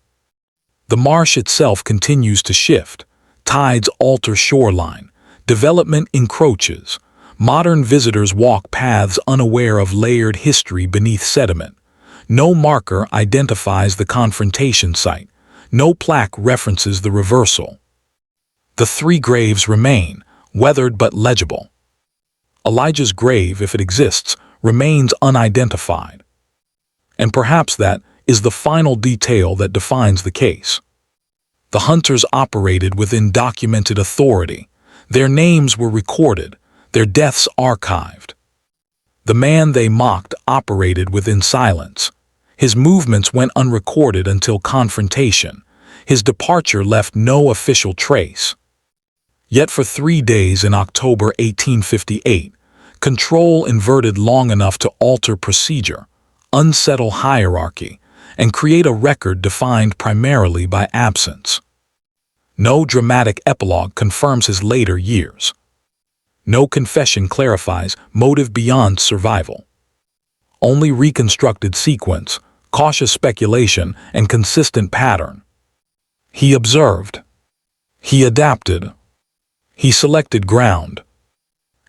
The marsh itself continues to shift. Tides alter shoreline. Development encroaches. Modern visitors walk paths unaware of layered history beneath sediment. No marker identifies the confrontation site. No plaque references the reversal. The 3 graves remain, weathered but legible. Elijah's grave, if it exists, remains unidentified. And perhaps that is the final detail that defines the case. The hunters operated within documented authority. Their names were recorded, their deaths archived. The man they mocked operated within silence. His movements went unrecorded until confrontation. His departure left no official trace. Yet for 3 days in October 1858, control inverted long enough to alter procedure, unsettle hierarchy, and create a record defined primarily by absence. No dramatic epilogue confirms his later years. No confession clarifies motive beyond survival. Only reconstructed sequence, cautious speculation, and consistent pattern. He observed. He adapted. He selected ground.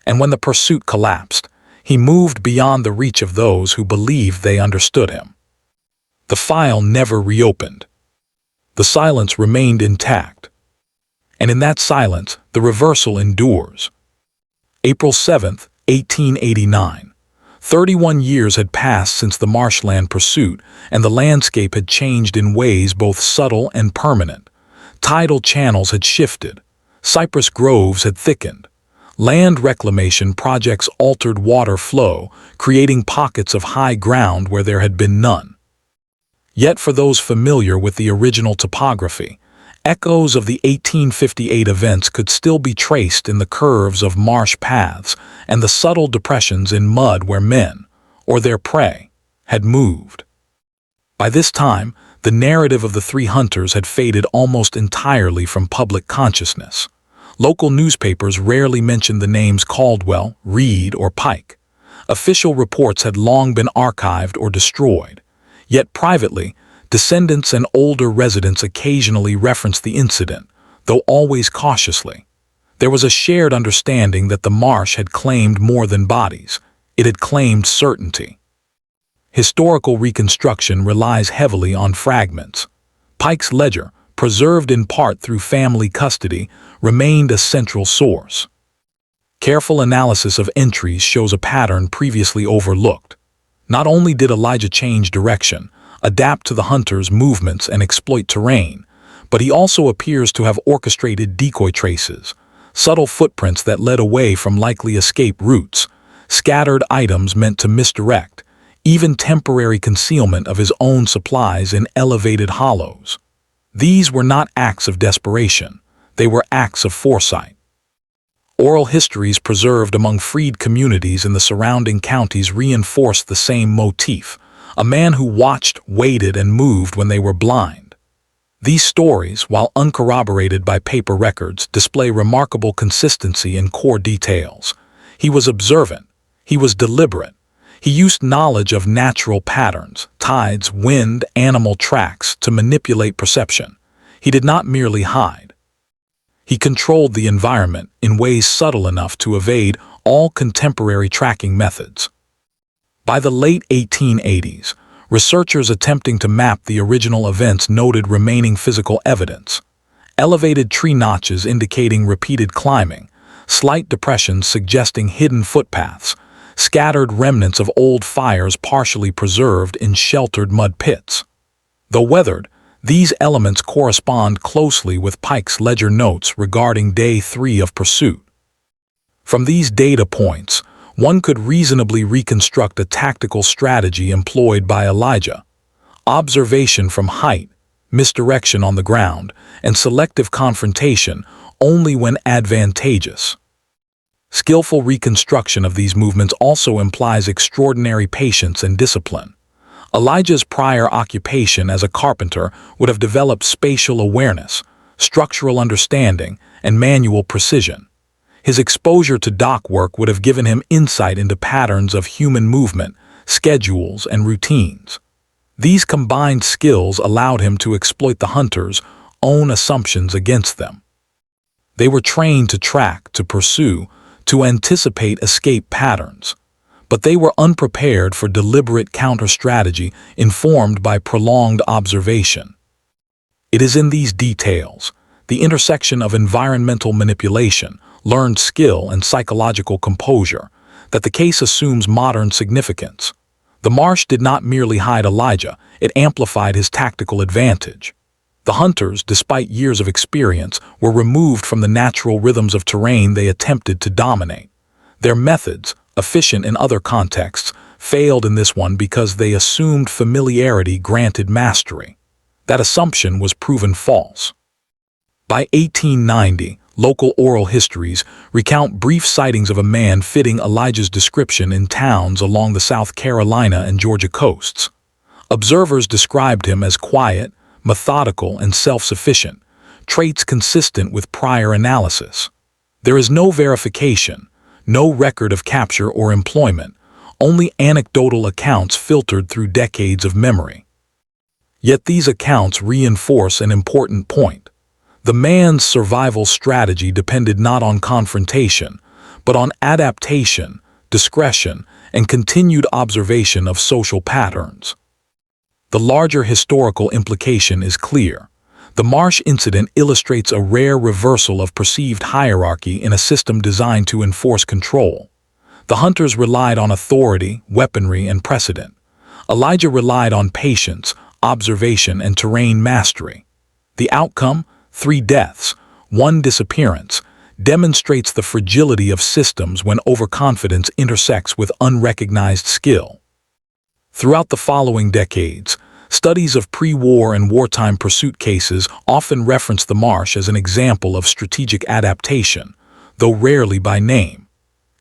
And when the pursuit collapsed, he moved beyond the reach of those who believed they understood him. The file never reopened. The silence remained intact. And in that silence, the reversal endures. April 7, 1889. 31 years had passed since the marshland pursuit, and the landscape had changed in ways both subtle and permanent. Tidal channels had shifted. Cypress groves had thickened. Land reclamation projects altered water flow, creating pockets of high ground where there had been none. Yet for those familiar with the original topography, echoes of the 1858 events could still be traced in the curves of marsh paths and the subtle depressions in mud where men, or their prey, had moved. By this time, the narrative of the three hunters had faded almost entirely from public consciousness. Local newspapers rarely mentioned the names Caldwell, Reed, or Pike. Official reports had long been archived or destroyed. Yet privately, descendants and older residents occasionally referenced the incident, though always cautiously. There was a shared understanding that the marsh had claimed more than bodies. It had claimed certainty. Historical reconstruction relies heavily on fragments. Pike's ledger, preserved in part through family custody, remained a central source. Careful analysis of entries shows a pattern previously overlooked. Not only did Elijah change direction, adapt to the hunters' movements and exploit terrain, but he also appears to have orchestrated decoy traces, subtle footprints that led away from likely escape routes, scattered items meant to misdirect, even temporary concealment of his own supplies in elevated hollows. These were not acts of desperation, they were acts of foresight. Oral histories preserved among freed communities in the surrounding counties reinforced the same motif: a man who watched, waited, and moved when they were blind. These stories, while uncorroborated by paper records, display remarkable consistency in core details. He was observant. He was deliberate. He used knowledge of natural patterns, tides, wind, animal tracks, to manipulate perception. He did not merely hide. He controlled the environment in ways subtle enough to evade all contemporary tracking methods. By the late 1880s, researchers attempting to map the original events noted remaining physical evidence: elevated tree notches indicating repeated climbing, slight depressions suggesting hidden footpaths, scattered remnants of old fires partially preserved in sheltered mud pits. Though weathered, these elements correspond closely with Pike's ledger notes regarding Day 3 of pursuit. From these data points, one could reasonably reconstruct a tactical strategy employed by Elijah: observation from height, misdirection on the ground, and selective confrontation only when advantageous. Skillful reconstruction of these movements also implies extraordinary patience and discipline. Elijah's prior occupation as a carpenter would have developed spatial awareness, structural understanding, and manual precision. His exposure to dock work would have given him insight into patterns of human movement, schedules, and routines. These combined skills allowed him to exploit the hunters' own assumptions against them. They were trained to track, to pursue, to anticipate escape patterns. But they were unprepared for deliberate counter-strategy informed by prolonged observation. It is in these details, the intersection of environmental manipulation, learned skill, and psychological composure, that the case assumes modern significance. The marsh did not merely hide Elijah, it amplified his tactical advantage. The hunters, despite years of experience, were removed from the natural rhythms of terrain they attempted to dominate. Their methods, efficient in other contexts, failed in this one because they assumed familiarity granted mastery. That assumption was proven false. By 1890, local oral histories recount brief sightings of a man fitting Elijah's description in towns along the South Carolina and Georgia coasts. Observers described him as quiet, methodical, and self-sufficient, traits consistent with prior analysis. There is no verification, no record of capture or employment, only anecdotal accounts filtered through decades of memory. Yet these accounts reinforce an important point. The man's survival strategy depended not on confrontation, but on adaptation, discretion, and continued observation of social patterns. The larger historical implication is clear. The Marsh incident illustrates a rare reversal of perceived hierarchy in a system designed to enforce control. The hunters relied on authority, weaponry, and precedent. Elijah relied on patience, observation, and terrain mastery. The outcome, 3 deaths, 1 disappearance, demonstrates the fragility of systems when overconfidence intersects with unrecognized skill. Throughout the following decades, studies of pre-war and wartime pursuit cases often reference the Marsh as an example of strategic adaptation, though rarely by name.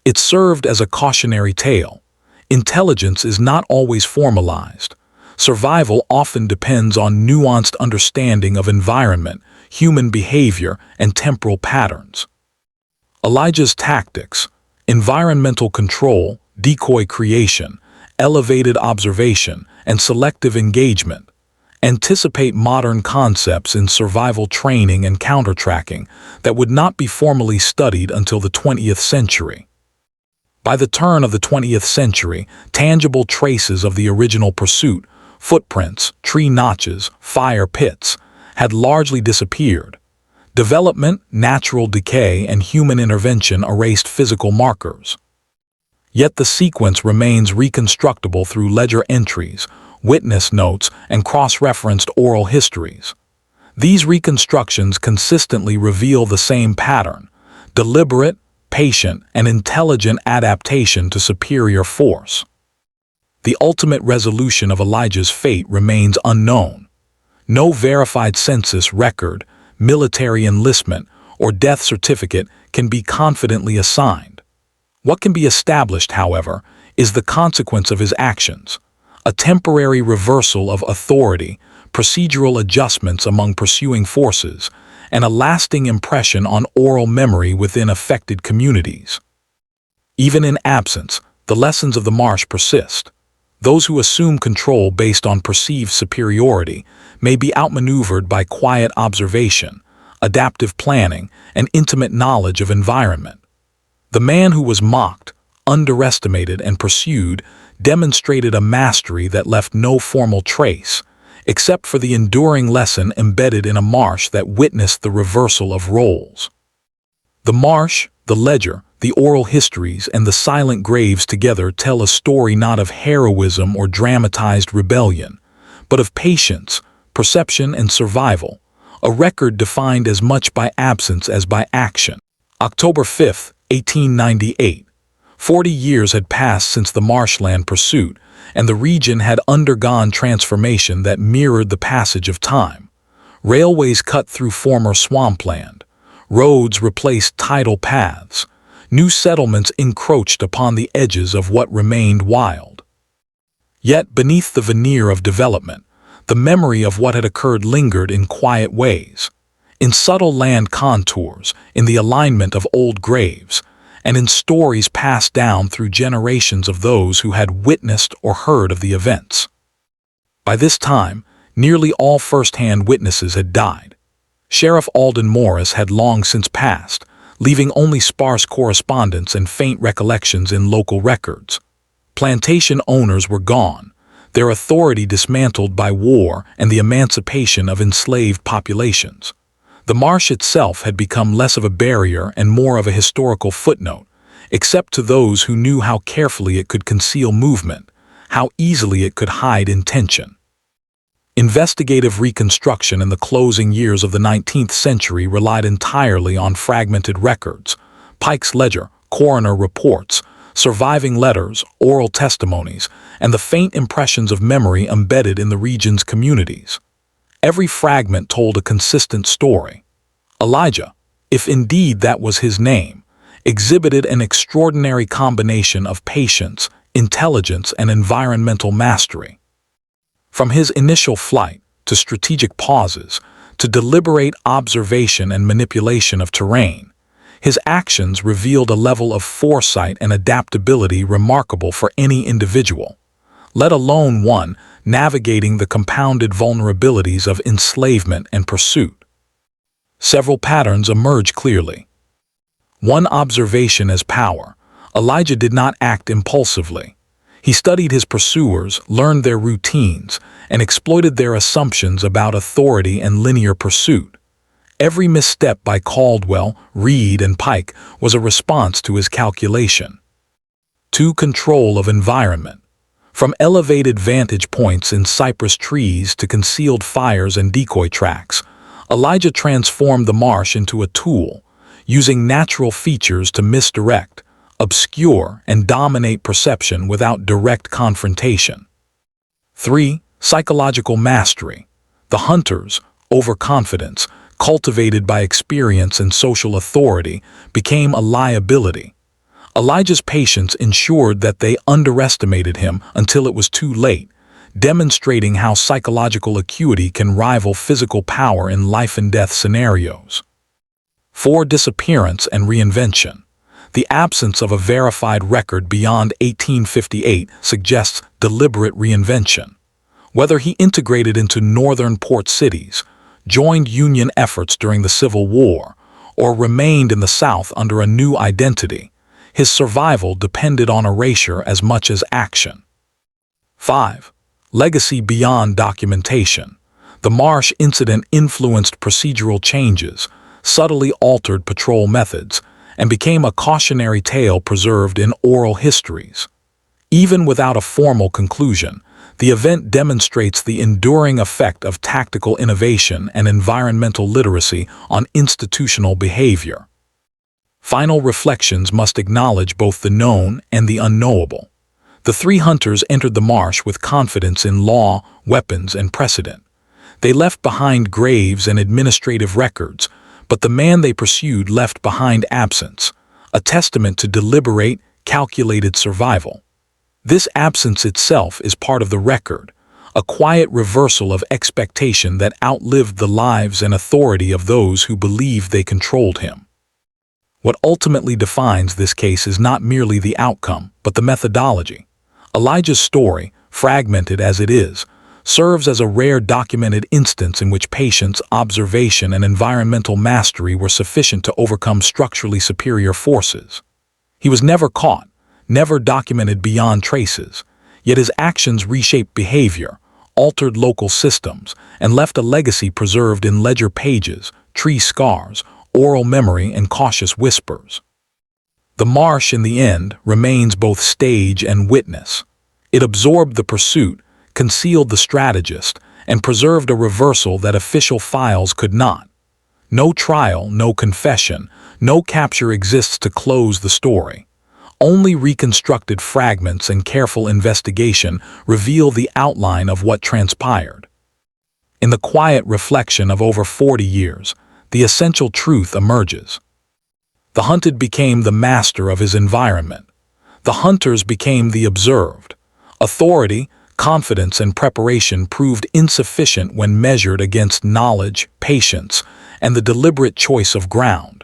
It served as a cautionary tale. Intelligence is not always formalized. Survival often depends on nuanced understanding of environment, human behavior, and temporal patterns. Elijah's tactics, environmental control, decoy creation, elevated observation, and selective engagement, anticipate modern concepts in survival training and counter-tracking that would not be formally studied until the 20th century. By the turn of the 20th century, tangible traces of the original pursuit, footprints, tree notches, fire pits, had largely disappeared. Development, natural decay, and human intervention erased physical markers. Yet the sequence remains reconstructible through ledger entries, witness notes, and cross-referenced oral histories. These reconstructions consistently reveal the same pattern: deliberate, patient, and intelligent adaptation to superior force. The ultimate resolution of Elijah's fate remains unknown. No verified census record, military enlistment, or death certificate can be confidently assigned. What can be established, however, is the consequence of his actions: a temporary reversal of authority, procedural adjustments among pursuing forces, and a lasting impression on oral memory within affected communities. Even in absence, the lessons of the Marsh persist. Those who assume control based on perceived superiority may be outmaneuvered by quiet observation, adaptive planning, and intimate knowledge of environment. The man who was mocked, underestimated, and pursued demonstrated a mastery that left no formal trace, except for the enduring lesson embedded in a Marsh that witnessed the reversal of roles. The Marsh, the ledger, the oral histories, and the silent graves together tell a story not of heroism or dramatized rebellion, but of patience, perception, and survival, a record defined as much by absence as by action. October 5, 1898. 40 years had passed since the marshland pursuit, and the region had undergone transformation that mirrored the passage of time. Railways cut through former swampland. Roads replaced tidal paths. New settlements encroached upon the edges of what remained wild. Yet beneath the veneer of development, the memory of what had occurred lingered in quiet ways, in subtle land contours, in the alignment of old graves, and in stories passed down through generations of those who had witnessed or heard of the events. By this time, nearly all first-hand witnesses had died. Sheriff Alden Morris had long since passed, leaving only sparse correspondence and faint recollections in local records. Plantation owners were gone, their authority dismantled by war and the emancipation of enslaved populations. The marsh itself had become less of a barrier and more of a historical footnote, except to those who knew how carefully it could conceal movement, how easily it could hide intention. Investigative reconstruction in the closing years of the 19th century relied entirely on fragmented records, Pike's ledger, coroner reports, surviving letters, oral testimonies, and the faint impressions of memory embedded in the region's communities. Every fragment told a consistent story. Elijah, if indeed that was his name, exhibited an extraordinary combination of patience, intelligence, and environmental mastery. From his initial flight, to strategic pauses, to deliberate observation and manipulation of terrain, his actions revealed a level of foresight and adaptability remarkable for any individual, let alone one navigating the compounded vulnerabilities of enslavement and pursuit. Several patterns emerge clearly. One observation as power. Elijah did not act impulsively. He studied his pursuers, learned their routines, and exploited their assumptions about authority and linear pursuit. Every misstep by Caldwell, Reed, and Pike was a response to his calculation. 2. Control of environment. From elevated vantage points in cypress trees to concealed fires and decoy tracks, Elijah transformed the marsh into a tool, using natural features to misdirect, obscure, and dominate perception without direct confrontation. 3. Psychological mastery. The hunter's overconfidence, cultivated by experience and social authority, became a liability. Elijah's patience ensured that they underestimated him until it was too late, demonstrating how psychological acuity can rival physical power in life-and-death scenarios. 4. Disappearance and reinvention. The absence of a verified record beyond 1858 suggests deliberate reinvention. Whether he integrated into northern port cities, joined Union efforts during the Civil War, or remained in the South under a new identity, his survival depended on erasure as much as action. 5. Legacy beyond documentation. The Marsh incident influenced procedural changes, subtly altered patrol methods, and became a cautionary tale preserved in oral histories. Even without a formal conclusion, the event demonstrates the enduring effect of tactical innovation and environmental literacy on institutional behavior. Final reflections must acknowledge both the known and the unknowable. The 3 hunters entered the marsh with confidence in law, weapons, and precedent. They left behind graves and administrative records, but the man they pursued left behind absence, a testament to deliberate, calculated survival. This absence itself is part of the record, a quiet reversal of expectation that outlived the lives and authority of those who believed they controlled him. What ultimately defines this case is not merely the outcome, but the methodology. Elijah's story, fragmented as it is, serves as a rare documented instance in which patience, observation, and environmental mastery were sufficient to overcome structurally superior forces. He was never caught, never documented beyond traces, yet his actions reshaped behavior, altered local systems, and left a legacy preserved in ledger pages, tree scars, oral memory, and cautious whispers. The marsh, in the end, remains both stage and witness. It absorbed the pursuit, concealed the strategist, and preserved a reversal that official files could not. No trial, no confession, no capture exists to close the story. Only reconstructed fragments and careful investigation reveal the outline of what transpired. In the quiet reflection of over 40 years, the essential truth emerges. The hunted became the master of his environment. The hunters became the observed. Authority, confidence, and preparation proved insufficient when measured against knowledge, patience, and the deliberate choice of ground.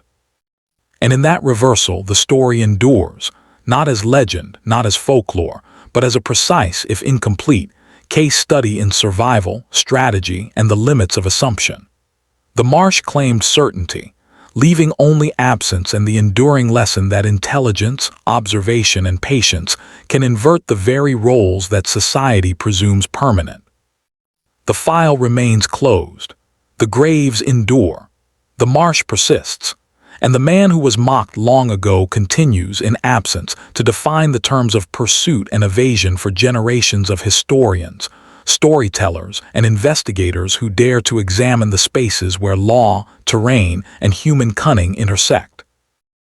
And in that reversal, the story endures, not as legend, not as folklore, but as a precise, if incomplete, case study in survival, strategy, and the limits of assumption. The marsh claimed certainty, leaving only absence and the enduring lesson that intelligence, observation, and patience can invert the very roles that society presumes permanent. The file remains closed. The graves endure. The marsh persists. And the man who was mocked long ago continues, in absence, to define the terms of pursuit and evasion for generations of historians, storytellers, and investigators who dare to examine the spaces where law, terrain, and human cunning intersect.